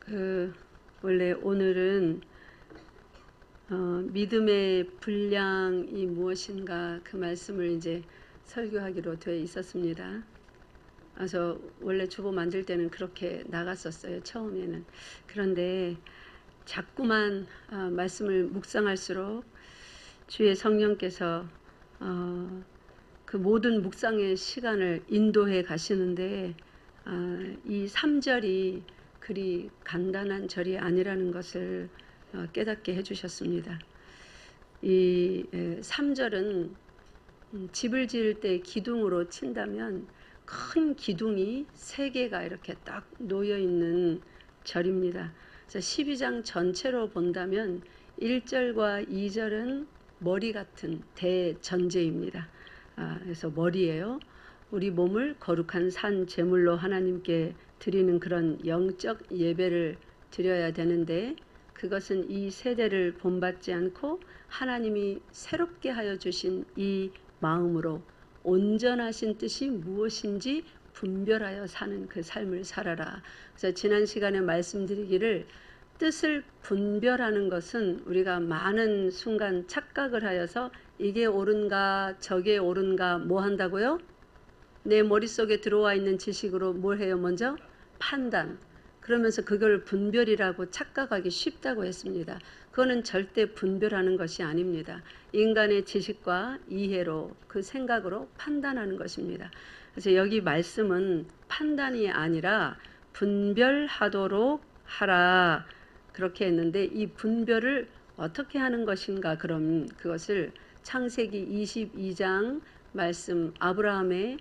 그 원래 오늘은 믿음의 분량이 무엇인가 그 말씀을 이제 설교하기로 되어 있었습니다. 그래서 원래 주보 만들 때는 그렇게 나갔었어요, 처음에는. 그런데 자꾸만 말씀을 묵상할수록 주의 성령께서 그 모든 묵상의 시간을 인도해 가시는데 이 3절이 그리 간단한 절이 아니라는 것을 깨닫게 해주셨습니다. 이 3절은 집을 지을 때 기둥으로 친다면 큰 기둥이 3개가 이렇게 딱 놓여 있는 절입니다. 그래서 12장 전체로 본다면 1절과 2절은 머리 같은 대전제입니다. 그래서 머리예요. 우리 몸을 거룩한 산 제물로 하나님께 드리는 그런 영적 예배를 드려야 되는데, 그것은 이 세대를 본받지 않고 하나님이 새롭게 하여 주신 이 마음으로 온전하신 뜻이 무엇인지 분별하여 사는 그 삶을 살아라. 그래서 지난 시간에 말씀드리기를, 뜻을 분별하는 것은 우리가 많은 순간 착각을 하여서 이게 옳은가 저게 옳은가 뭐 한다고요? 내 머릿속에 들어와 있는 지식으로 뭘 해요? 먼저 판단. 그러면서 그걸 분별이라고 착각하기 쉽다고 했습니다. 그거는 절대 분별하는 것이 아닙니다. 인간의 지식과 이해로, 그 생각으로 판단하는 것입니다. 그래서 여기 말씀은 판단이 아니라 분별하도록 하라, 그렇게 했는데, 이 분별을 어떻게 하는 것인가? 그럼 그것을 창세기 22장 말씀, 아브라함의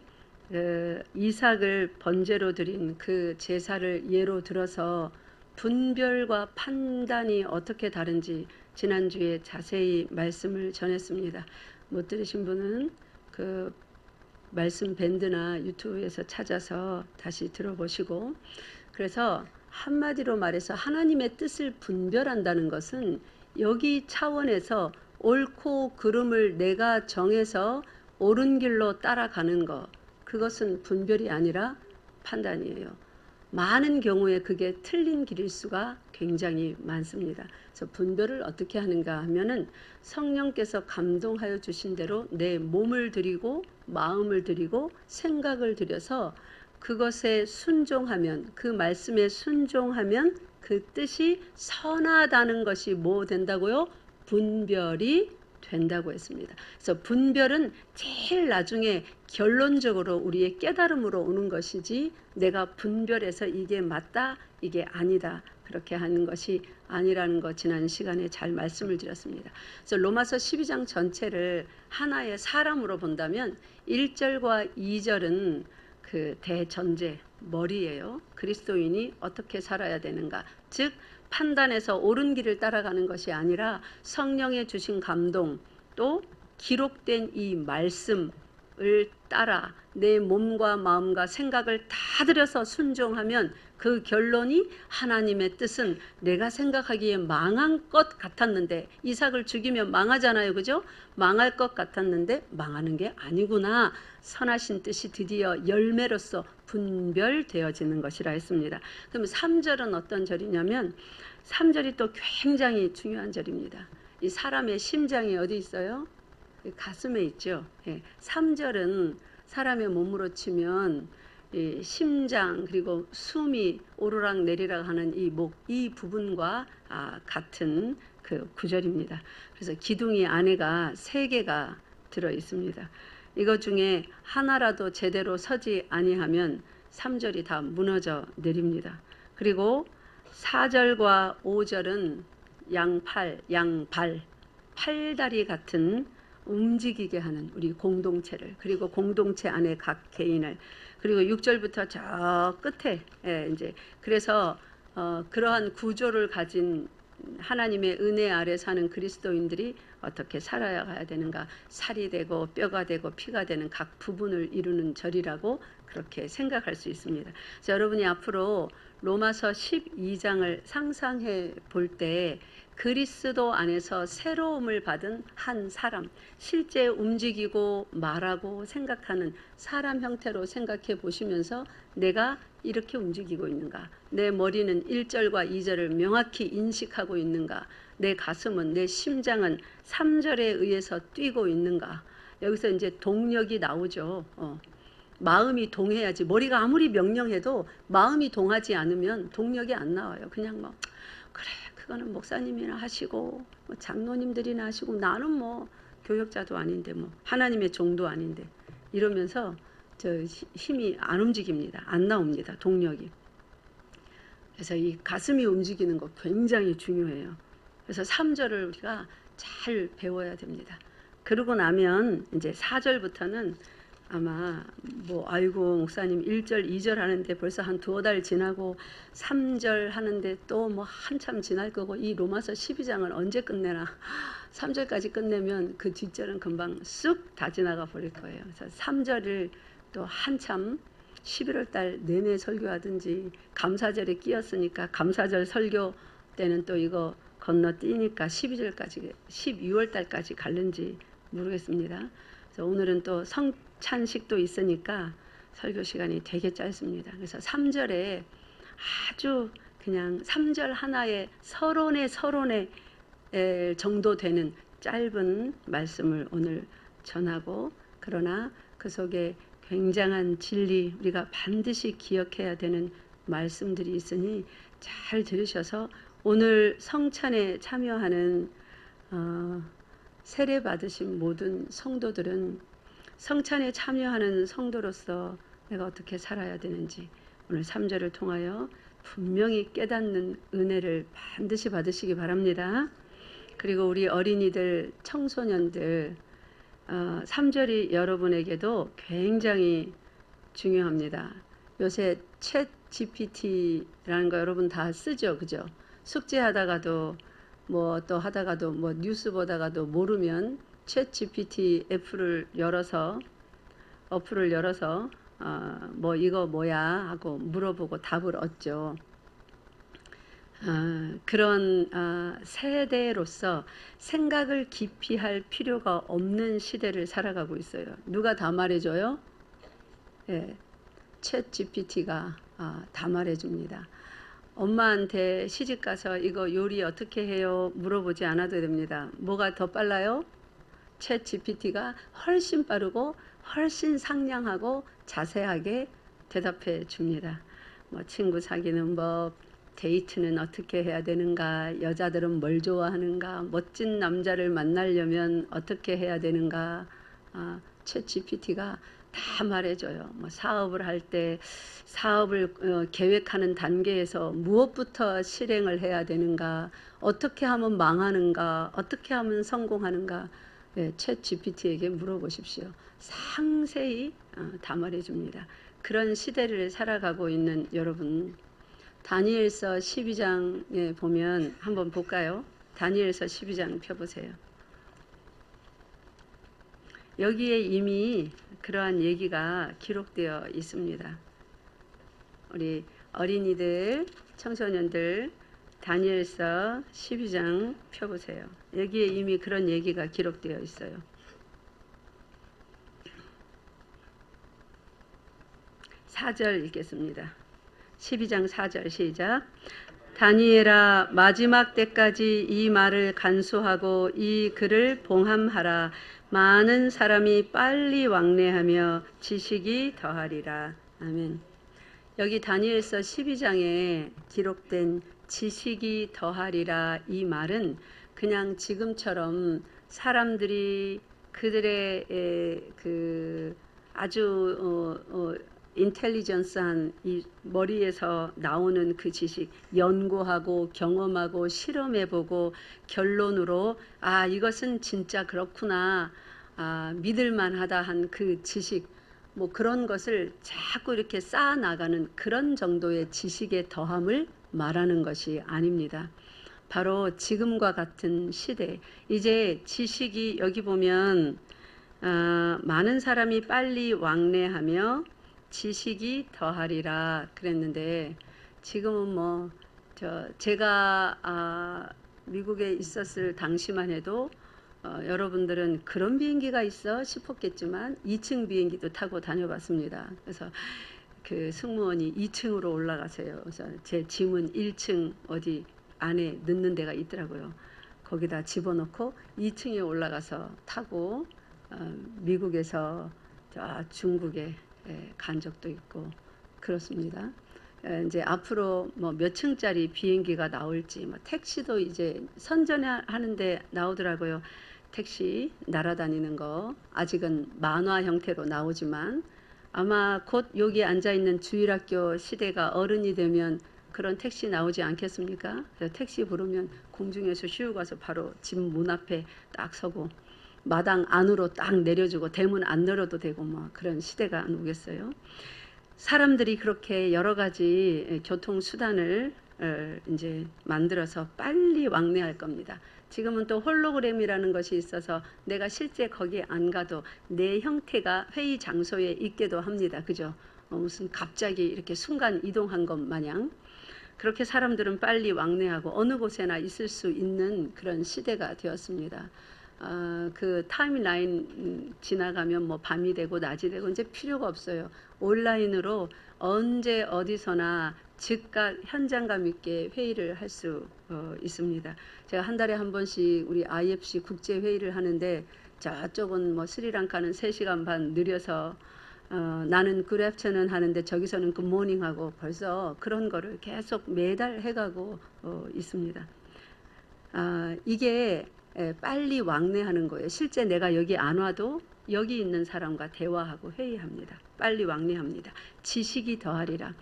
이삭을 번제로 드린 그 제사를 예로 들어서 분별과 판단이 어떻게 다른지 지난주에 자세히 말씀을 전했습니다. 못 들으신 분은 그 말씀 밴드나 유튜브에서 찾아서 다시 들어보시고, 그래서 한마디로 말해서 하나님의 뜻을 분별한다는 것은 여기 차원에서 옳고 그름을 내가 정해서 옳은 길로 따라가는 것, 그것은 분별이 아니라 판단이에요. 많은 경우에 그게 틀린 길일 수가 굉장히 많습니다. 그래서 분별을 어떻게 하는가 하면은 성령께서 감동하여 주신 대로 내 몸을 드리고 마음을 드리고 생각을 드려서 그것에 순종하면, 그 말씀에 순종하면 그 뜻이 선하다는 것이 뭐 된다고요? 분별이 된다고 했습니다. 그래서 분별은 제일 나중에 결론적으로 우리의 깨달음으로 오는 것이지, 내가 분별해서 이게 맞다 이게 아니다 그렇게 하는 것이 아니라는 것 지난 시간에 잘 말씀을 드렸습니다. 그래서 로마서 12장 전체를 하나의 사람으로 본다면 1절과 2절은 그 대전제, 머리예요. 그리스도인이 어떻게 살아야 되는가, 즉 판단해서 옳은 길을 따라가는 것이 아니라 성령의 주신 감동, 또 기록된 이 말씀을 따라 내 몸과 마음과 생각을 다 들여서 순종하면 그 결론이, 하나님의 뜻은 내가 생각하기에 망한 것 같았는데, 이삭을 죽이면 망하잖아요, 그죠? 망할 것 같았는데 망하는 게 아니구나, 선하신 뜻이 드디어 열매로서 분별되어지는 것이라 했습니다. 그럼 3절은 어떤 절이냐면, 3절이 또 굉장히 중요한 절입니다. 이 사람의 심장이 어디 있어요? 가슴에 있죠. 3절은 사람의 몸으로 치면 이 심장, 그리고 숨이 오르락 내리락 하는 이 목, 이 부분과 같은 그 구절입니다. 그래서 기둥이 안에가 3개가 들어 있습니다. 이것 중에 하나라도 제대로 서지 아니하면 3절이 다 무너져 내립니다. 그리고 4절과 5절은 양팔, 양발, 팔다리 같은 움직이게 하는 우리 공동체를, 그리고 공동체 안에 각 개인을, 그리고 6절부터 저 끝에 이제 그래서 그러한 구조를 가진 하나님의 은혜 아래 사는 그리스도인들이 어떻게 살아야 되는가, 살이 되고 뼈가 되고 피가 되는 각 부분을 이루는 절이라고 그렇게 생각할 수 있습니다. 그래서 여러분이 앞으로 로마서 12장을 상상해 볼 때 그리스도 안에서 새로움을 받은 한 사람, 실제 움직이고 말하고 생각하는 사람 형태로 생각해 보시면서 내가 이렇게 움직이고 있는가? 내 머리는 1절과 2절을 명확히 인식하고 있는가? 내 가슴은, 내 심장은 3절에 의해서 뛰고 있는가? 여기서 이제 동력이 나오죠. 마음이 동해야지. 머리가 아무리 명령해도 마음이 동하지 않으면 동력이 안 나와요. 그냥 뭐 그래 그거는 목사님이나 하시고 뭐 장로님들이나 하시고 나는 뭐 교역자도 아닌데 뭐 하나님의 종도 아닌데 이러면서 저 힘이 안 움직입니다. 안 나옵니다. 동력이. 그래서 이 가슴이 움직이는 거 굉장히 중요해요. 그래서 3절을 우리가 잘 배워야 됩니다. 그러고 나면 이제 4절부터는 아마 뭐 아이고 목사님 1절 2절 하는데 벌써 한 2달 지나고 3절 하는데 또 뭐 한참 지날 거고 이 로마서 12장을 언제 끝내나 3절까지 끝내면 그 뒷절은 금방 쑥 다 지나가 버릴 거예요. 그래서 3절을 또 한참 11월 달 내내 설교하든지 감사절에 끼었으니까 감사절 설교 때는 또 이거 건너뛰니까 12절까지 12월 달까지 갈는지 모르겠습니다. 그래서 오늘은 또 성찬식도 있으니까 설교 시간이 되게 짧습니다. 그래서 3절에 아주 그냥 3절 하나의 서론의 정도 되는 짧은 말씀을 오늘 전하고 그러나 그 속에 굉장한 진리 우리가 반드시 기억해야 되는 말씀들이 있으니 잘 들으셔서 오늘 성찬에 참여하는 세례 받으신 모든 성도들은 성찬에 참여하는 성도로서 내가 어떻게 살아야 되는지 오늘 3절을 통하여 분명히 깨닫는 은혜를 반드시 받으시기 바랍니다. 그리고 우리 어린이들, 청소년들 3절이 여러분에게도 굉장히 중요합니다. 요새 챗 GPT라는 거 여러분 다 쓰죠, 그죠? 숙제하다가도 뭐 또 하다가도 뭐 뉴스 보다가도 모르면 챗 GPT 어플을 열어서 뭐 이거 뭐야 하고 물어보고 답을 얻죠. 그런 세대로서 생각을 깊이 할 필요가 없는 시대를 살아가고 있어요. 누가 다 말해줘요? 예, 챗 GPT가 다 말해줍니다. 엄마한테 시집가서 이거 요리 어떻게 해요? 물어보지 않아도 됩니다. 뭐가 더 빨라요? 챗 GPT가 훨씬 빠르고 훨씬 상냥하고 자세하게 대답해 줍니다. 뭐 친구 사귀는 법, 데이트는 어떻게 해야 되는가, 여자들은 뭘 좋아하는가, 멋진 남자를 만나려면 어떻게 해야 되는가, 챗 GPT가 다 말해줘요. 뭐 사업을 할 때 사업을 계획하는 단계에서 무엇부터 실행을 해야 되는가, 어떻게 하면 망하는가, 어떻게 하면 성공하는가, 챗 GPT에게 물어보십시오. 상세히 다 말해줍니다. 그런 시대를 살아가고 있는 여러분, 다니엘서 12장에 보면 한번 볼까요? 다니엘서 12장 펴보세요. 여기에 이미 그러한 얘기가 기록되어 있습니다. 우리 어린이들, 청소년들 다니엘서 12장 펴보세요. 여기에 이미 그런 얘기가 기록되어 있어요. 4절 읽겠습니다. 12장 4절 시작. 다니엘아 마지막 때까지 이 말을 간수하고 이 글을 봉함하라. 많은 사람이 빨리 왕래하며 지식이 더하리라. 아멘. 여기 다니엘서 12장에 기록된 지식이 더하리라 이 말은 그냥 지금처럼 사람들이 그들의 그 아주 인텔리전스한 이 머리에서 나오는 그 지식 연구하고 경험하고 실험해보고 결론으로 이것은 진짜 그렇구나 믿을만하다 한 그 지식 뭐 그런 것을 자꾸 이렇게 쌓아 나가는 그런 정도의 지식의 더함을 말하는 것이 아닙니다. 바로 지금과 같은 시대 이제 지식이 여기 보면 많은 사람이 빨리 왕래하며 지식이 더하리라 그랬는데 지금은 뭐 제가 미국에 있었을 당시만 해도 여러분들은 그런 비행기가 있어 싶었겠지만 2층 비행기도 타고 다녀봤습니다. 그래서 그 승무원이 2층으로 올라가세요. 그래서 제 짐은 1층 어디 안에 넣는 데가 있더라고요. 거기다 집어넣고 2층에 올라가서 타고 미국에서 중국에 간 적도 있고 그렇습니다. 이제 앞으로 뭐 몇 층짜리 비행기가 나올지 택시도 이제 선전하는데 나오더라고요. 택시 날아다니는 거 아직은 만화 형태로 나오지만 아마 곧 여기 앉아 있는 주일학교 시대가 어른이 되면 그런 택시 나오지 않겠습니까? 그래서 택시 부르면 공중에서 슉 가서 바로 집 문 앞에 딱 서고 마당 안으로 딱 내려주고 대문 안 열어도 되고 뭐 그런 시대가 안 오겠어요. 사람들이 그렇게 여러 가지 교통 수단을 이제 만들어서 빨리 왕래할 겁니다. 지금은 또 홀로그램이라는 것이 있어서 내가 실제 거기에 안 가도 내 형태가 회의 장소에 있게도 합니다. 그죠? 무슨 갑자기 이렇게 순간 이동한 것 마냥 그렇게 사람들은 빨리 왕래하고 어느 곳에나 있을 수 있는 그런 시대가 되었습니다. 그 타임라인 지나가면 뭐 밤이 되고 낮이 되고 이제 필요가 없어요. 온라인으로 언제 어디서나 즉각 현장감 있게 회의를 할 수 있습니다. 제가 한 달에 한 번씩 우리 IFC 국제 회의를 하는데 저쪽은 뭐 스리랑카는 3시간 반 느려서 나는 good afternoon 하는데 저기서는 good morning 하고 벌써 그런 거를 계속 매달 해가고 있습니다. 이게 빨리 왕래하는 거예요. 실제 내가 여기 안 와도 여기 있는 사람과 대화하고 회의합니다. 빨리 왕래합니다. 지식이 더하리라.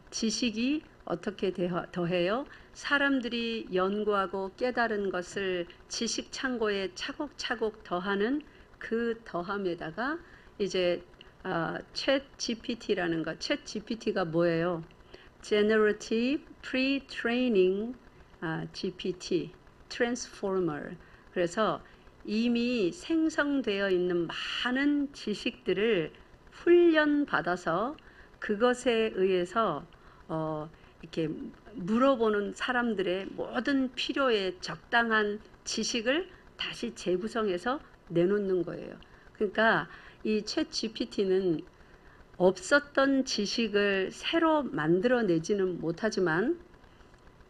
지식이 어떻게 더해요? 사람들이 연구하고 깨달은 것을 지식 창고에 차곡차곡 더하는 그 더함에다가 이제 챗 GPT라는 것. 챗 GPT가 뭐예요? Generative Pre-training GPT, Transformer. 그래서 이미 생성되어 있는 많은 지식들을 훈련받아서 그것에 의해서 이렇게 물어보는 사람들의 모든 필요에 적당한 지식을 다시 재구성해서 내놓는 거예요. 그러니까 이 챗 GPT는 없었던 지식을 새로 만들어내지는 못하지만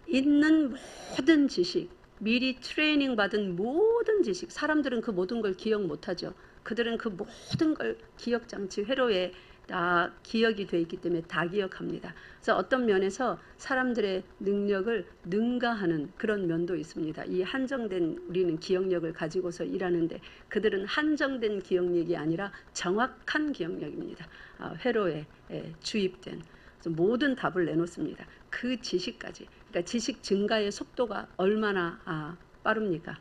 있는 모든 지식, 미리 트레이닝 받은 모든 지식, 사람들은 그 모든 걸 기억 못하죠. 그들은 그 모든 걸 기억장치 회로에 다 기억이 돼 있기 때문에 다 기억합니다. 그래서 어떤 면에서 사람들의 능력을 능가하는 그런 면도 있습니다. 이 한정된 우리는 기억력을 가지고서 일하는데 그들은 한정된 기억력이 아니라 정확한 기억력입니다. 회로에 주입된 모든 답을 내놓습니다. 그 지식까지. 그러니까 지식 증가의 속도가 얼마나 빠릅니까?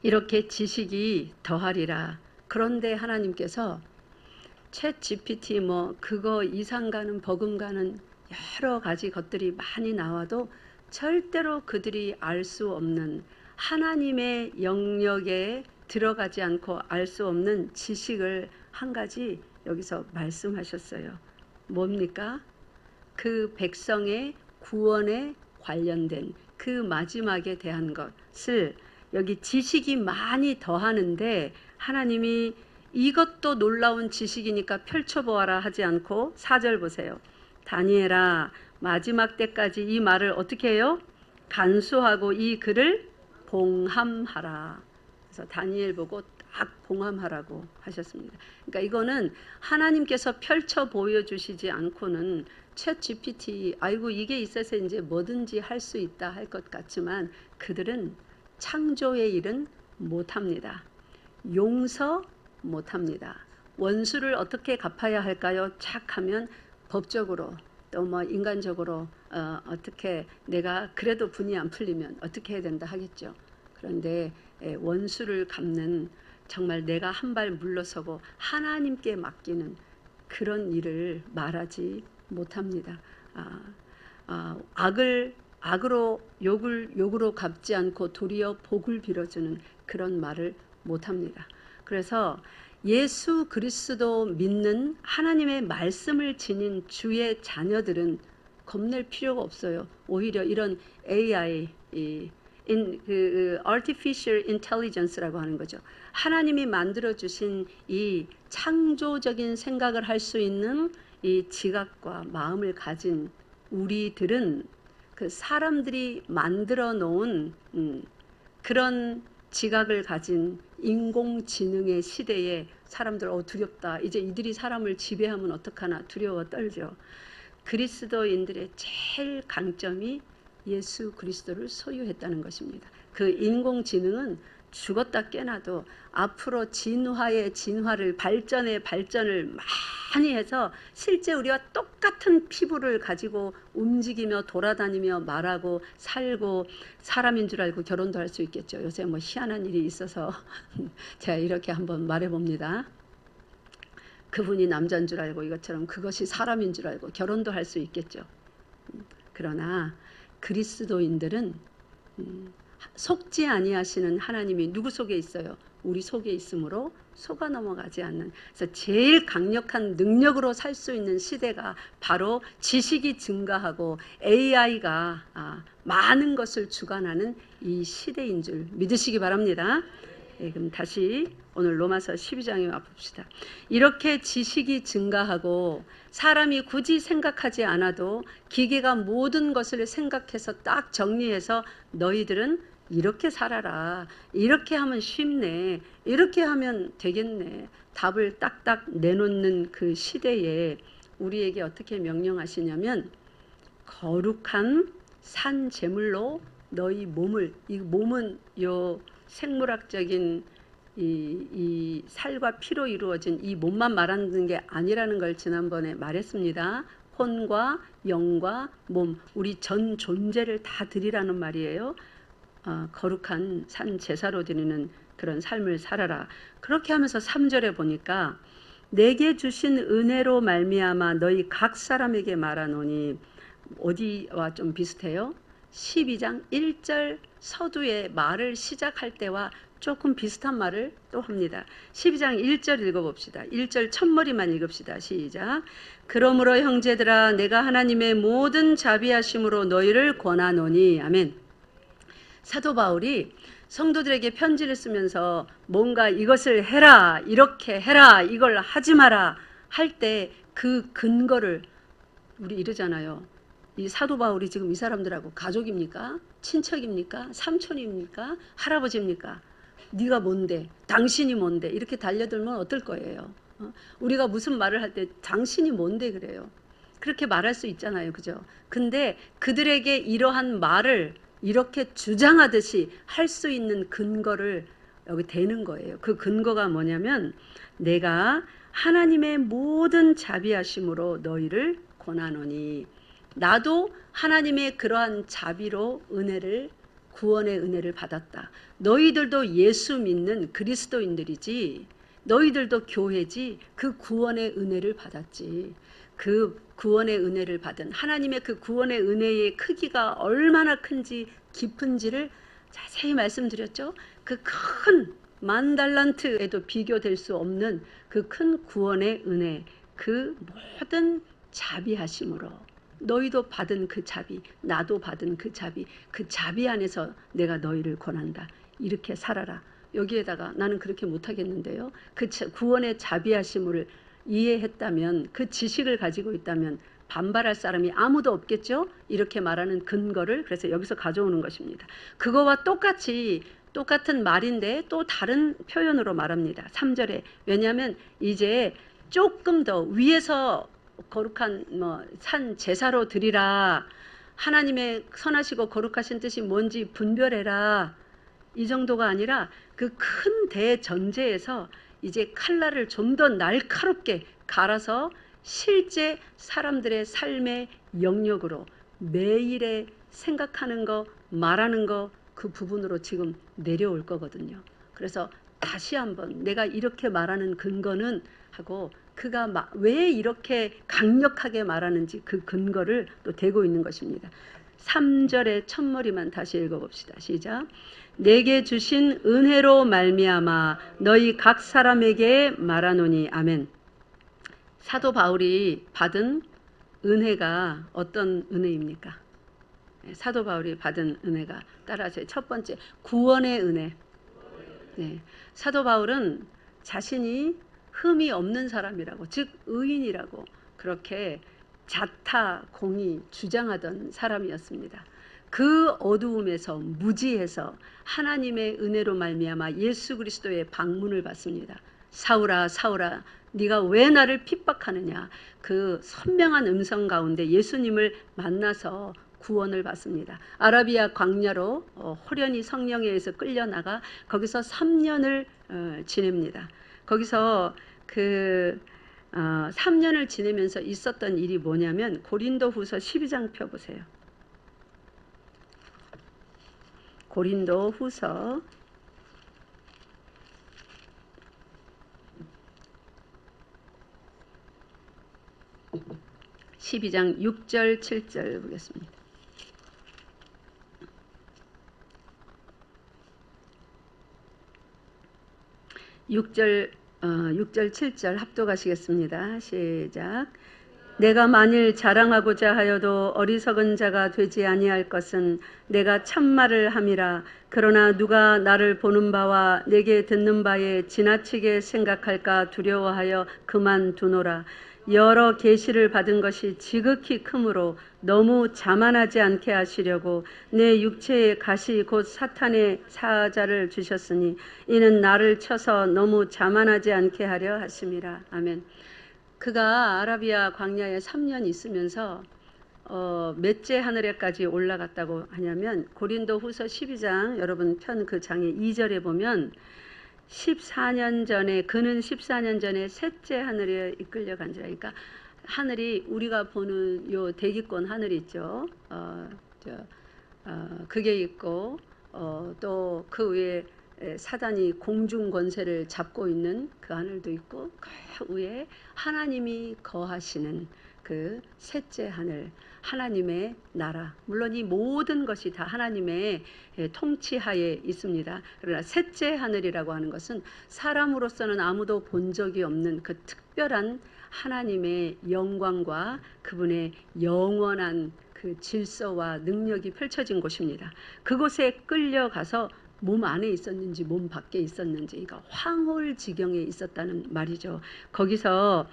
이렇게 지식이 더하리라. 그런데 하나님께서 챗 GPT 뭐 그거 이상 가는 버금가는 여러 가지 것들이 많이 나와도 절대로 그들이 알 수 없는 하나님의 영역에 들어가지 않고 알 수 없는 지식을 한 가지 여기서 말씀하셨어요. 뭡니까? 그 백성의 구원에 관련된 그 마지막에 대한 것을 여기 지식이 많이 더하는데 하나님이 이것도 놀라운 지식이니까 펼쳐보아라 하지 않고 4절 보세요. 다니엘아 마지막 때까지 이 말을 어떻게 해요? 간수하고 이 글을 봉함하라. 그래서 다니엘 보고 딱 봉함하라고 하셨습니다. 그러니까 이거는 하나님께서 펼쳐 보여주시지 않고는 챗 GPT 아이고 이게 있어서 이제 뭐든지 할 수 있다 할 것 같지만 그들은 창조의 일은 못합니다. 용서 못합니다. 원수를 어떻게 갚아야 할까요? 착 하면 법적으로 또 뭐 인간적으로 어떻게 내가 그래도 분이 안 풀리면 어떻게 해야 된다 하겠죠. 그런데 원수를 갚는 정말 내가 한 발 물러서고 하나님께 맡기는 그런 일을 말하지 못합니다. 악으로 욕으로 갚지 않고 도리어 복을 빌어주는 그런 말을 못합니다. 그래서 예수 그리스도 믿는 하나님의 말씀을 지닌 주의 자녀들은 겁낼 필요가 없어요. 오히려 이런 AI, artificial intelligence라고 하는 거죠. 하나님이 만들어 주신 이 창조적인 생각을 할 수 있는 이 지각과 마음을 가진 우리들은 그 사람들이 만들어 놓은 그런 지각을 가진 인공지능의 시대에 사람들 두렵다. 이제 이들이 사람을 지배하면 어떡하나 두려워 떨죠. 그리스도인들의 제일 강점이 예수 그리스도를 소유했다는 것입니다. 그 인공지능은 죽었다 깨나도 앞으로 진화의 진화를 발전의 발전을 많이 해서 실제 우리와 똑같은 피부를 가지고 움직이며 돌아다니며 말하고 살고 사람인 줄 알고 결혼도 할 수 있겠죠. 요새 뭐 희한한 일이 있어서 제가 이렇게 한번 말해봅니다. 그분이 남자인 줄 알고 이것처럼 그것이 사람인 줄 알고 결혼도 할 수 있겠죠. 그러나 그리스도인들은 속지 아니하시는 하나님이 누구 속에 있어요? 우리 속에 있으므로 속아 넘어가지 않는. 그래서 제일 강력한 능력으로 살 수 있는 시대가 바로 지식이 증가하고 AI가 많은 것을 주관하는 이 시대인 줄 믿으시기 바랍니다. 네, 그럼 다시 오늘 로마서 12장에 와봅시다. 이렇게 지식이 증가하고 사람이 굳이 생각하지 않아도 기계가 모든 것을 생각해서 딱 정리해서 너희들은 이렇게 살아라. 이렇게 하면 쉽네. 이렇게 하면 되겠네. 답을 딱딱 내놓는 그 시대에 우리에게 어떻게 명령하시냐면 거룩한 산 제물로 너희 몸을, 이 몸은 요 생물학적인 이 살과 피로 이루어진 이 몸만 말하는 게 아니라는 걸 지난번에 말했습니다. 혼과 영과 몸, 우리 전 존재를 다 드리라는 말이에요. 거룩한 산 제사로 드리는 그런 삶을 살아라. 그렇게 하면서 3절에 보니까 내게 주신 은혜로 말미암아 너희 각 사람에게 말하노니, 어디와 좀 비슷해요? 12장 1절 서두에 말을 시작할 때와 조금 비슷한 말을 또 합니다. 12장 1절 읽어봅시다. 1절 첫머리만 읽읍시다. 시작. 그러므로 형제들아 내가 하나님의 모든 자비하심으로 너희를 권하노니. 아멘. 사도 바울이 성도들에게 편지를 쓰면서 뭔가 이것을 해라, 이렇게 해라, 이걸 하지 마라 할 때 그 근거를 우리 이러잖아요. 이 사도 바울이 지금 이 사람들하고 가족입니까? 친척입니까? 삼촌입니까? 할아버지입니까? 네가 뭔데? 당신이 뭔데? 이렇게 달려들면 어떨 거예요? 우리가 무슨 말을 할 때 당신이 뭔데 그래요? 그렇게 말할 수 있잖아요. 그죠? 근데 그들에게 이러한 말을 이렇게 주장하듯이 할 수 있는 근거를 여기 대는 거예요. 그 근거가 뭐냐면 내가 하나님의 모든 자비하심으로 너희를 권하노니. 나도 하나님의 그러한 자비로 은혜를, 구원의 은혜를 받았다. 너희들도 예수 믿는 그리스도인들이지, 너희들도 교회지, 그 구원의 은혜를 받았지. 그 구원의 은혜를 받은 하나님의 그 구원의 은혜의 크기가 얼마나 큰지 깊은지를 자세히 말씀드렸죠. 그 큰 10,000달란트에도 비교될 수 없는 그 큰 구원의 은혜, 그 모든 자비하심으로 너희도 받은 그 자비, 나도 받은 그 자비 안에서 내가 너희를 권한다. 이렇게 살아라. 여기에다가 나는 그렇게 못하겠는데요. 그 구원의 자비하심을 이해했다면, 그 지식을 가지고 있다면 반발할 사람이 아무도 없겠죠. 이렇게 말하는 근거를 그래서 여기서 가져오는 것입니다. 그거와 똑같은 말인데 또 다른 표현으로 말합니다. 3절에. 왜냐하면 이제 조금 더 위에서 거룩한 산 제사로 드리라, 하나님의 선하시고 거룩하신 뜻이 뭔지 분별해라, 이 정도가 아니라 그 큰 대전제에서 이제 칼날을 좀 더 날카롭게 갈아서 실제 사람들의 삶의 영역으로 매일에 생각하는 거, 말하는 거, 그 부분으로 지금 내려올 거거든요. 그래서 다시 한번 내가 이렇게 말하는 근거는 하고 그가 왜 이렇게 강력하게 말하는지 그 근거를 또 대고 있는 것입니다. 3절의 첫머리만 다시 읽어봅시다. 시작. 내게 주신 은혜로 말미암아 너희 각 사람에게 말하노니. 아멘. 사도 바울이 받은 은혜가 어떤 은혜입니까? 사도 바울이 받은 은혜가 따라서 첫 번째, 구원의 은혜. 네. 사도 바울은 자신이 흠이 없는 사람이라고, 즉 의인이라고 그렇게 자타공이 주장하던 사람이었습니다. 그 어두움에서, 무지에서 하나님의 은혜로 말미암아 예수 그리스도의 방문을 받습니다. 사울아 사울아 네가 왜 나를 핍박하느냐. 그 선명한 음성 가운데 예수님을 만나서 구원을 받습니다. 아라비아 광야로 호련히 성령에 의해서 끌려나가 거기서 3년을 지냅니다. 거기서 3년을 지내면서 있었던 일이 뭐냐면 고린도후서 12장 펴보세요. 고린도후서 12장 6절 7절 보겠습니다. 6절 7절 합독하시겠습니다. 시작. 내가 만일 자랑하고자 하여도 어리석은 자가 되지 아니할 것은 내가 참말을 함이라. 그러나 누가 나를 보는 바와 내게 듣는 바에 지나치게 생각할까 두려워하여 그만두노라. 여러 계시를 받은 것이 지극히 크므로 너무 자만하지 않게 하시려고 내 육체의 가시 곧 사탄의 사자를 주셨으니 이는 나를 쳐서 너무 자만하지 않게 하려 하심이라. 아멘. 그가 아라비아 광야에 3년 있으면서 몇째 하늘에까지 올라갔다고 하냐면 고린도후서 12장 여러분 편 그 장의 2절에 보면 14년 전에 그는 14년 전에 셋째 하늘에 이끌려간지라. 그러니까 하늘이 우리가 보는 요 대기권 하늘 있죠. 그게 있고 또 그 위에 사단이 공중 권세를 잡고 있는 그 하늘도 있고 그 위에 하나님이 거하시는 그 셋째 하늘, 하나님의 나라. 물론 이 모든 것이 다 하나님의 통치하에 있습니다. 그러나 셋째 하늘이라고 하는 것은 사람으로서는 아무도 본 적이 없는 그 특별한 하나님의 영광과 그분의 영원한 그 질서와 능력이 펼쳐진 곳입니다. 그곳에 끌려가서 몸 안에 있었는지 몸 밖에 있었는지, 그러니까 황홀지경에 있었다는 말이죠. 거기서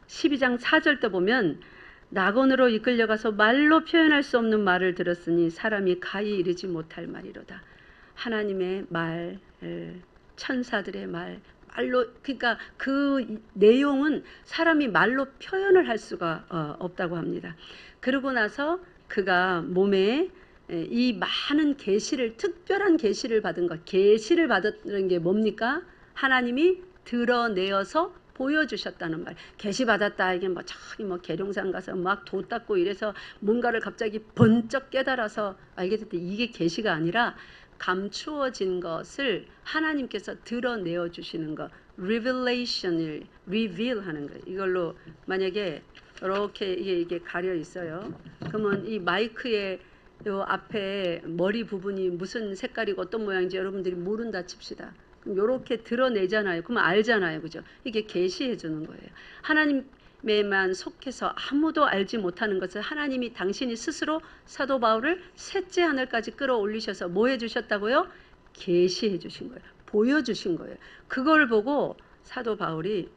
12장 4절도 보면 낙원으로 이끌려가서 말로 표현할 수 없는 말을 들었으니 사람이 가히 이르지 못할 말이로다. 하나님의 말, 천사들의 말로, 그러니까 그 내용은 사람이 말로 표현을 할 수가 없다고 합니다. 그러고 나서 그가 몸에 이 많은 계시를, 특별한 계시를 받은 것, 계시를 받았는 게 뭡니까? 하나님이 드러내어서 보여주셨다는 말. 계시 받았다 이게 뭐 저기 뭐 계룡산 가서 막 도 닦고 이래서 뭔가를 갑자기 번쩍 깨달아서 알게 됐대. 이게 계시가 아니라 감추어진 것을 하나님께서 드러내어 주시는 것, revelation을 reveal하는 거. 이걸로 만약에 이렇게 이게 가려 있어요. 그러면 이 마이크에 요 앞에 머리 부분이 무슨 색깔이고 어떤 모양인지 여러분들이 모른다 칩시다. 그럼 요렇게 드러내잖아요. 그러면 알잖아요. 그죠? 이게 계시해 주는 거예요. 하나님에만 속해서 아무도 알지 못하는 것을 하나님이 당신이 스스로 사도 바울을 셋째 하늘까지 끌어올리셔서 뭐 해 주셨다고요? 계시해 주신 거예요. 보여주신 거예요. 그걸 보고 사도 바울이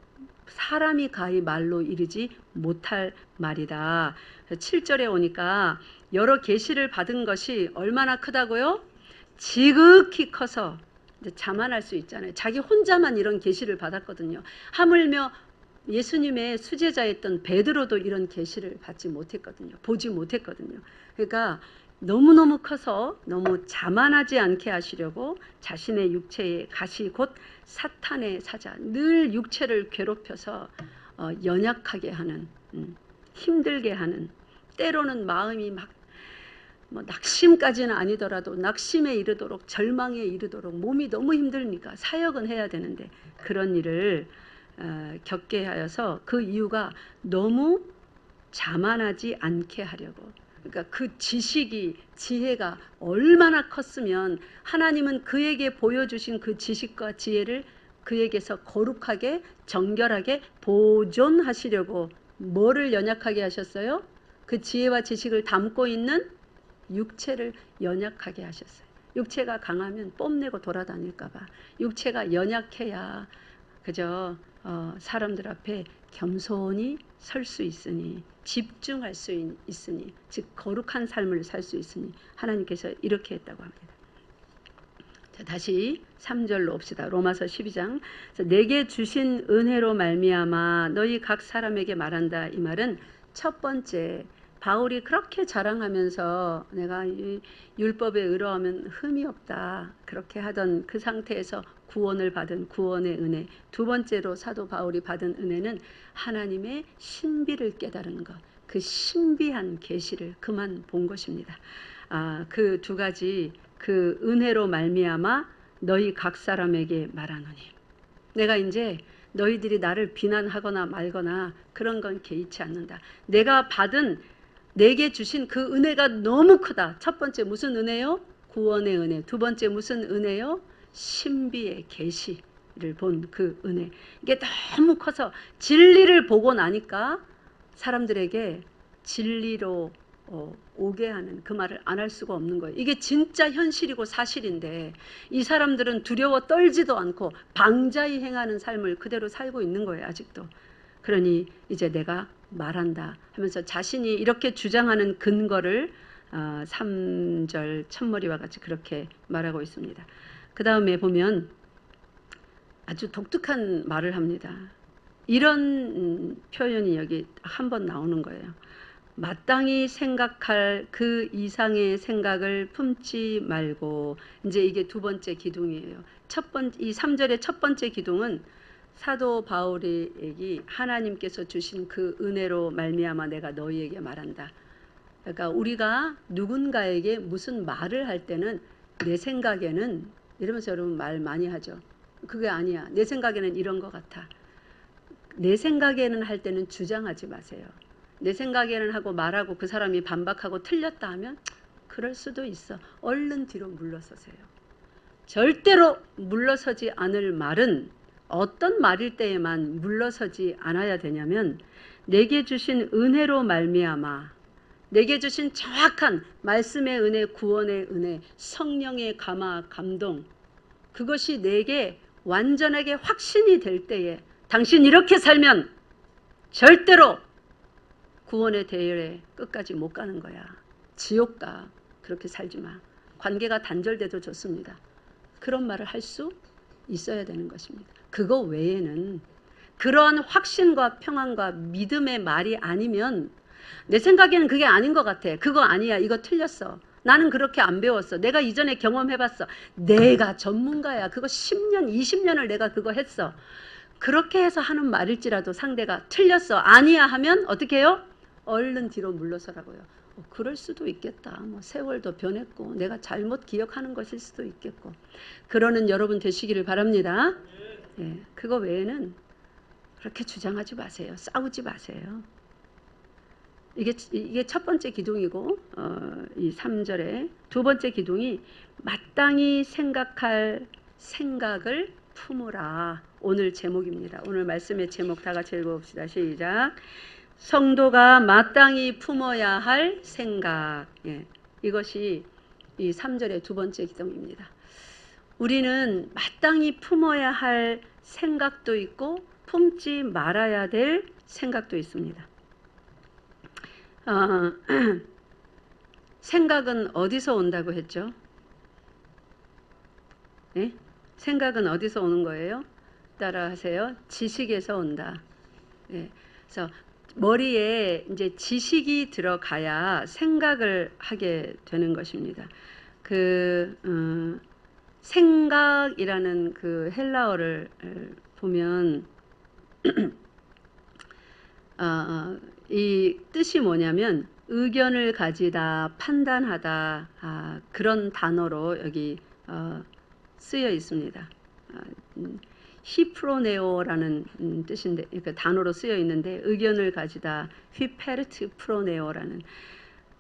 사람이 가히 말로 이르지 못할 말이다. 7절에 오니까 여러 계시를 받은 것이 얼마나 크다고요? 지극히 커서 자만할 수 있잖아요. 자기 혼자만 이런 계시를 받았거든요. 하물며 예수님의 수제자였던 베드로도 이런 계시를 받지 못했거든요. 보지 못했거든요. 그러니까 너무너무 커서 너무 자만하지 않게 하시려고 자신의 육체의 가시 곧 사탄의 사자, 늘 육체를 괴롭혀서 연약하게 하는, 힘들게 하는, 때로는 마음이 막 뭐 낙심까지는 아니더라도 낙심에 이르도록, 절망에 이르도록 몸이 너무 힘드니까 사역은 해야 되는데 그런 일을 겪게 하여서 그 이유가 너무 자만하지 않게 하려고. 그러니까 그 지식이 지혜가 얼마나 컸으면 하나님은 그에게 보여주신 그 지식과 지혜를 그에게서 거룩하게 정결하게 보존하시려고 뭐를 연약하게 하셨어요? 그 지혜와 지식을 담고 있는 육체를 연약하게 하셨어요. 육체가 강하면 뽐내고 돌아다닐까 봐. 육체가 연약해야 그저 사람들 앞에 겸손히 설 수 있으니, 집중할 수 있으니, 즉 거룩한 삶을 살 수 있으니 하나님께서 이렇게 했다고 합니다. 자, 다시 3절로 옵시다. 로마서 12장. 내게 주신 은혜로 말미암아 너희 각 사람에게 말한다. 이 말은 첫 번째, 바울이 그렇게 자랑하면서 내가 이 율법에 의로하면 흠이 없다 그렇게 하던 그 상태에서 구원을 받은 구원의 은혜. 두 번째로 사도 바울이 받은 은혜는 하나님의 신비를 깨달은 것, 그 신비한 계시를 그만 본 것입니다. 그 두 가지, 그 은혜로 말미암아 너희 각 사람에게 말하노니. 내가 이제 너희들이 나를 비난하거나 말거나 그런 건 개의치 않는다. 내가 받은, 내게 주신 그 은혜가 너무 크다. 첫 번째 무슨 은혜요? 구원의 은혜. 두 번째 무슨 은혜요? 신비의 계시를 본 그 은혜. 이게 너무 커서 진리를 보고 나니까 사람들에게 진리로 오게 하는 그 말을 안 할 수가 없는 거예요. 이게 진짜 현실이고 사실인데 이 사람들은 두려워 떨지도 않고 방자히 행하는 삶을 그대로 살고 있는 거예요. 아직도. 그러니 이제 내가 말한다 하면서 자신이 이렇게 주장하는 근거를 3절 첫머리와 같이 그렇게 말하고 있습니다. 그 다음에 보면 아주 독특한 말을 합니다. 이런 표현이 여기 한번 나오는 거예요. 마땅히 생각할 그 이상의 생각을 품지 말고. 이제 이게 두 번째 기둥이에요. 이 3절의 첫 번째 기둥은 사도 바울에게 하나님께서 주신 그 은혜로 말미암아 내가 너희에게 말한다. 그러니까 우리가 누군가에게 무슨 말을 할 때는 내 생각에는, 이러면서 여러분 말 많이 하죠. 그게 아니야. 내 생각에는 이런 것 같아. 내 생각에는 할 때는 주장하지 마세요. 내 생각에는 하고 말하고 그 사람이 반박하고 틀렸다 하면 그럴 수도 있어. 얼른 뒤로 물러서세요. 절대로 물러서지 않을 말은 어떤 말일 때에만 물러서지 않아야 되냐면 내게 주신 은혜로 말미암아, 내게 주신 정확한 말씀의 은혜, 구원의 은혜, 성령의 감화, 감동, 그것이 내게 완전하게 확신이 될 때에 당신 이렇게 살면 절대로 구원의 대열에 끝까지 못 가는 거야. 지옥 가. 그렇게 살지 마. 관계가 단절돼도 좋습니다. 그런 말을 할 수 있어야 되는 것입니다. 그거 외에는 그러한 확신과 평안과 믿음의 말이 아니면 내 생각에는 그게 아닌 것 같아. 그거 아니야. 이거 틀렸어. 나는 그렇게 안 배웠어. 내가 이전에 경험해봤어. 내가 전문가야. 그거 10년, 20년을 내가 그거 했어. 그렇게 해서 하는 말일지라도 상대가 틀렸어. 아니야 하면 어떻게 해요? 얼른 뒤로 물러서라고요. 그럴 수도 있겠다. 뭐 세월도 변했고 내가 잘못 기억하는 것일 수도 있겠고. 그러는 여러분 되시기를 바랍니다. 예, 그거 외에는 그렇게 주장하지 마세요. 싸우지 마세요. 이게 첫 번째 기둥이고 이 3절에 두 번째 기둥이 마땅히 생각할 생각을 품으라. 오늘 제목입니다. 오늘 말씀의 제목 다 같이 읽어봅시다. 시작. 성도가 마땅히 품어야 할 생각. 예, 이것이 이 3절의 두 번째 기둥입니다. 우리는 마땅히 품어야 할 생각도 있고 품지 말아야 될 생각도 있습니다. 생각은 어디서 온다고 했죠? 예? 생각은 어디서 오는 거예요? 따라하세요. 지식에서 온다. 예. 그래서 머리에 이제 지식이 들어가야 생각을 하게 되는 것입니다. 생각이라는 그 헬라어를 보면 이 뜻이 뭐냐면 의견을 가지다, 판단하다, 그런 단어로 여기 쓰여 있습니다. 히프로네오라는 뜻인데, 그러니까 단어로 쓰여 있는데 의견을 가지다, 휘페르트 프로네오라는.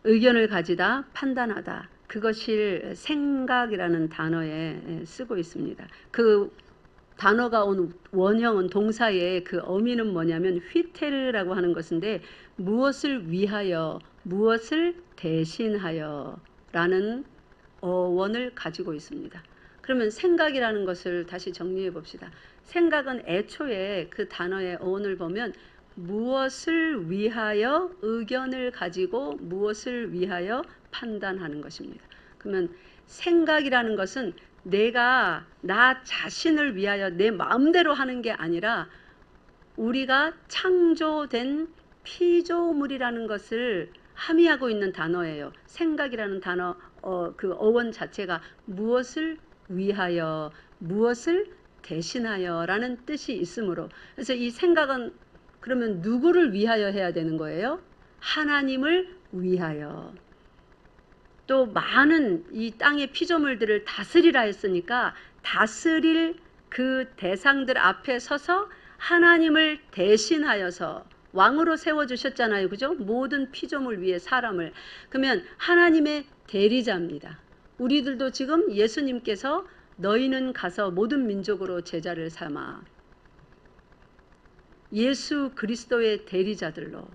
의견을 가지다, 판단하다. 그것을 생각이라는 단어에 쓰고 있습니다. 그 단어가 온 원형은 동사의 그 어미는 뭐냐면 휘테르라고 하는 것인데 무엇을 위하여, 무엇을 대신하여 라는 어원을 가지고 있습니다. 그러면 생각이라는 것을 다시 정리해 봅시다. 생각은 애초에 그 단어의 어원을 보면 무엇을 위하여 의견을 가지고 무엇을 위하여 판단하는 것입니다. 그러면 생각이라는 것은 내가 나 자신을 위하여 내 마음대로 하는 게 아니라 우리가 창조된 피조물이라는 것을 함의하고 있는 단어예요. 생각이라는 단어 그 어원 자체가 무엇을 위하여, 무엇을 대신하여라는 뜻이 있으므로, 그래서 이 생각은 그러면 누구를 위하여 해야 되는 거예요? 하나님을 위하여. 또 많은 이 땅의 피조물들을 다스리라 했으니까 다스릴 그 대상들 앞에 서서 하나님을 대신하여서 왕으로 세워주셨잖아요. 그죠? 모든 피조물 위에 사람을. 그러면 하나님의 대리자입니다. 우리들도 지금 예수님께서 너희는 가서 모든 민족으로 제자를 삼아 예수 그리스도의 대리자들로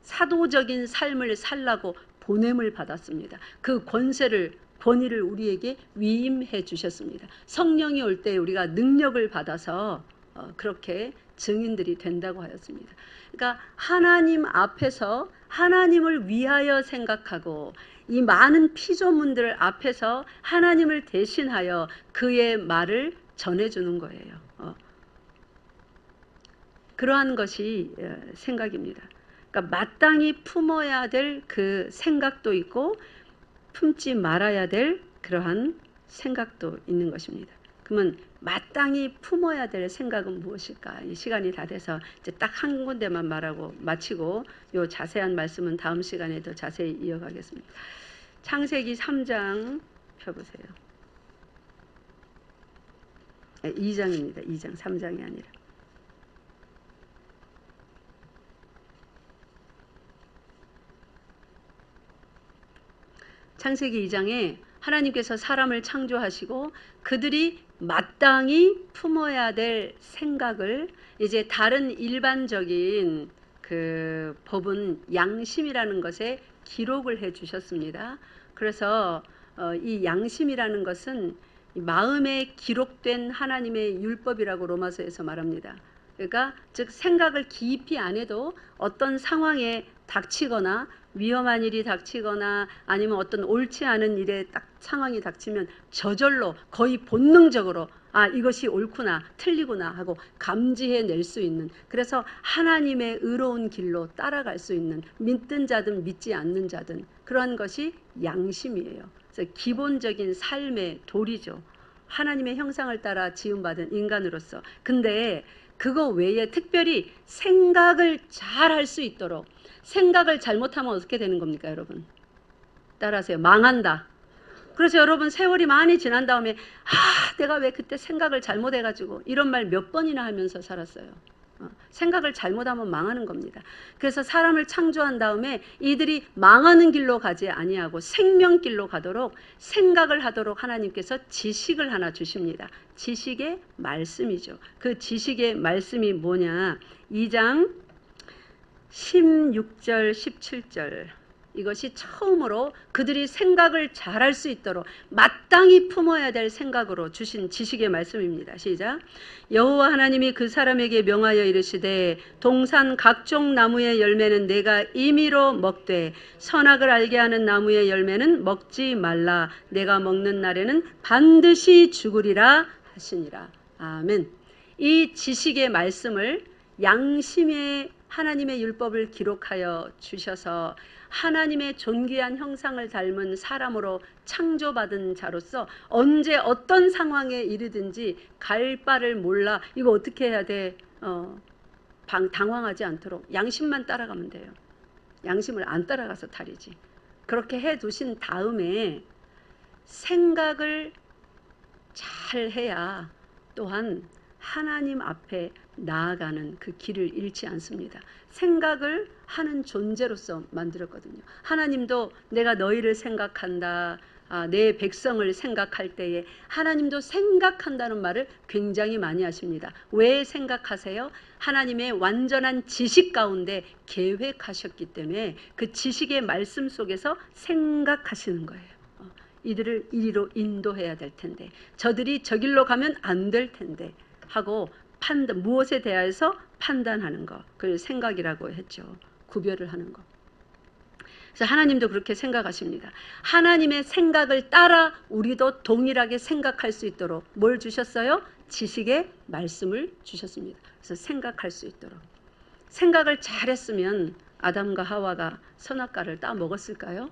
사도적인 삶을 살라고 보냄을 받았습니다. 그 권위를 우리에게 위임해 주셨습니다. 성령이 올 때 우리가 능력을 받아서 그렇게 증인들이 된다고 하였습니다. 그러니까 하나님 앞에서 하나님을 위하여 생각하고 이 많은 피조물들 앞에서 하나님을 대신하여 그의 말을 전해주는 거예요. 그러한 것이 생각입니다. 그러니까 마땅히 품어야 될 그 생각도 있고 품지 말아야 될 그러한 생각도 있는 것입니다. 그러면 마땅히 품어야 될 생각은 무엇일까? 이 시간이 다 돼서 이제 딱 한 군데만 말하고 마치고 요 자세한 말씀은 다음 시간에 더 자세히 이어가겠습니다. 창세기 3장 펴보세요. 2장입니다. 2장, 3장이 아니라. 창세기 2장에 하나님께서 사람을 창조하시고 그들이 마땅히 품어야 될 생각을 이제 다른 일반적인 그 법은 양심이라는 것에 기록을 해 주셨습니다. 그래서 이 양심이라는 것은 마음에 기록된 하나님의 율법이라고 로마서에서 말합니다. 그러니까 즉 생각을 깊이 안 해도 어떤 상황에 닥치거나 위험한 일이 닥치거나 아니면 어떤 옳지 않은 일에 딱 상황이 닥치면 저절로 거의 본능적으로 아 이것이 옳구나 틀리구나 하고 감지해낼 수 있는, 그래서 하나님의 의로운 길로 따라갈 수 있는, 믿든 자든 믿지 않는 자든 그러한 것이 양심이에요. 그래서 기본적인 삶의 도리죠. 하나님의 형상을 따라 지음받은 인간으로서. 근데 그거 외에 특별히 생각을 잘 할 수 있도록, 생각을 잘못하면 어떻게 되는 겁니까, 여러분? 따라하세요. 망한다. 그래서 여러분 세월이 많이 지난 다음에 내가 왜 그때 생각을 잘못해가지고 이런 말 몇 번이나 하면서 살았어요. 생각을 잘못하면 망하는 겁니다. 그래서 사람을 창조한 다음에 이들이 망하는 길로 가지 아니하고 생명길로 가도록 생각을 하도록 하나님께서 지식을 하나 주십니다. 지식의 말씀이죠. 그 지식의 말씀이 뭐냐? 2장 16절 17절 이것이 처음으로 그들이 생각을 잘할 수 있도록 마땅히 품어야 될 생각으로 주신 지식의 말씀입니다. 시작. 여호와 하나님이 그 사람에게 명하여 이르시되 동산 각종 나무의 열매는 내가 임의로 먹되 선악을 알게 하는 나무의 열매는 먹지 말라. 내가 먹는 날에는 반드시 죽으리라 하시니라. 아멘. 이 지식의 말씀을 양심의 하나님의 율법을 기록하여 주셔서 하나님의 존귀한 형상을 닮은 사람으로 창조받은 자로서 언제 어떤 상황에 이르든지 갈 바를 몰라 이거 어떻게 해야 돼? 당황하지 않도록 양심만 따라가면 돼요. 양심을 안 따라가서 탈이지. 그렇게 해두신 다음에 생각을 잘 해야 또한 하나님 앞에 나아가는 그 길을 잃지 않습니다. 생각을 하는 존재로서 만들었거든요. 하나님도 내가 너희를 생각한다, 내 백성을 생각할 때에 하나님도 생각한다는 말을 굉장히 많이 하십니다. 왜 생각하세요? 하나님의 완전한 지식 가운데 계획하셨기 때문에 그 지식의 말씀 속에서 생각하시는 거예요. 이들을 이리로 인도해야 될 텐데, 저들이 저 길로 가면 안 될 텐데 하고 판단, 무엇에 대해서 판단하는 것, 그걸 생각이라고 했죠. 구별을 하는 것. 그래서 하나님도 그렇게 생각하십니다. 하나님의 생각을 따라 우리도 동일하게 생각할 수 있도록 뭘 주셨어요? 지식의 말씀을 주셨습니다. 그래서 생각할 수 있도록. 생각을 잘했으면 아담과 하와가 선악과를 따 먹었을까요?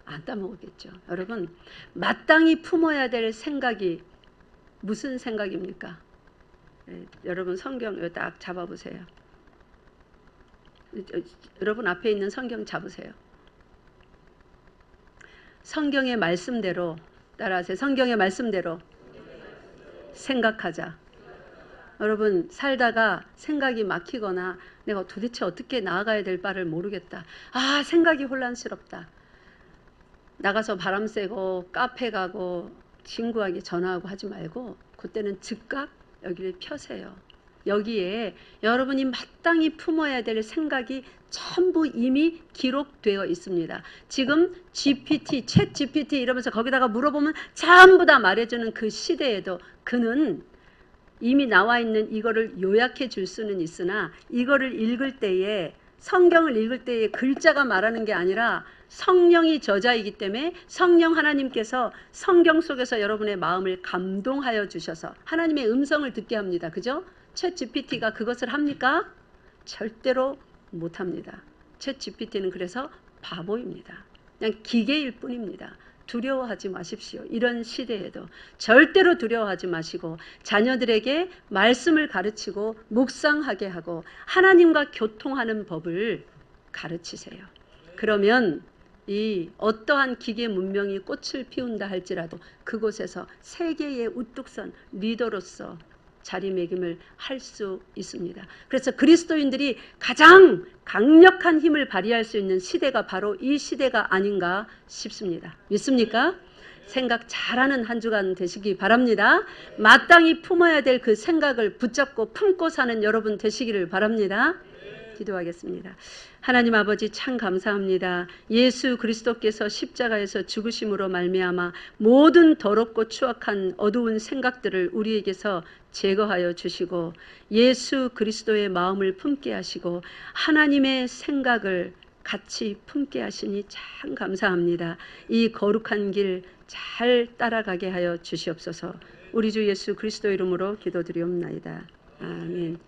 안 따 먹었겠죠. 여러분, 마땅히 품어야 될 생각이 무슨 생각입니까? 여러분 성경 딱 잡아보세요. 여러분 앞에 있는 성경 잡으세요. 성경의 말씀대로 따라하세요. 성경의 말씀대로 생각하자. 여러분 살다가 생각이 막히거나 내가 도대체 어떻게 나아가야 될 바를 모르겠다. 생각이 혼란스럽다. 나가서 바람 쐬고 카페 가고 친구에게 전화하고 하지 말고 그때는 즉각 여기를 펴세요. 여기에 여러분이 마땅히 품어야 될 생각이 전부 이미 기록되어 있습니다. 지금 GPT, 챗 GPT 이러면서 거기다가 물어보면 전부 다 말해주는 그 시대에도 그는 이미 나와 있는 이거를 요약해 줄 수는 있으나 이거를 읽을 때에 성경을 읽을 때에 글자가 말하는 게 아니라 성령이 저자이기 때문에 성령 하나님께서 성경 속에서 여러분의 마음을 감동하여 주셔서 하나님의 음성을 듣게 합니다. 그죠? 챗 GPT가 그것을 합니까? 절대로 못합니다. 챗 GPT는 그래서 바보입니다. 그냥 기계일 뿐입니다. 두려워하지 마십시오. 이런 시대에도 절대로 두려워하지 마시고 자녀들에게 말씀을 가르치고 묵상하게 하고 하나님과 교통하는 법을 가르치세요. 그러면 이 어떠한 기계 문명이 꽃을 피운다 할지라도 그곳에서 세계의 우뚝 선 리더로서 자리매김을 할 수 있습니다. 그래서 그리스도인들이 가장 강력한 힘을 발휘할 수 있는 시대가 바로 이 시대가 아닌가 싶습니다. 믿습니까? 생각 잘하는 한 주간 되시기 바랍니다. 마땅히 품어야 될 그 생각을 붙잡고 품고 사는 여러분 되시기를 바랍니다. 기도하겠습니다. 하나님 아버지 참 감사합니다. 예수 그리스도께서 십자가에서 죽으심으로 말미암아 모든 더럽고 추악한 어두운 생각들을 우리에게서 제거하여 주시고 예수 그리스도의 마음을 품게 하시고 하나님의 생각을 같이 품게 하시니 참 감사합니다. 이 거룩한 길 잘 따라가게 하여 주시옵소서. 우리 주 예수 그리스도 이름으로 기도드리옵나이다. 아멘.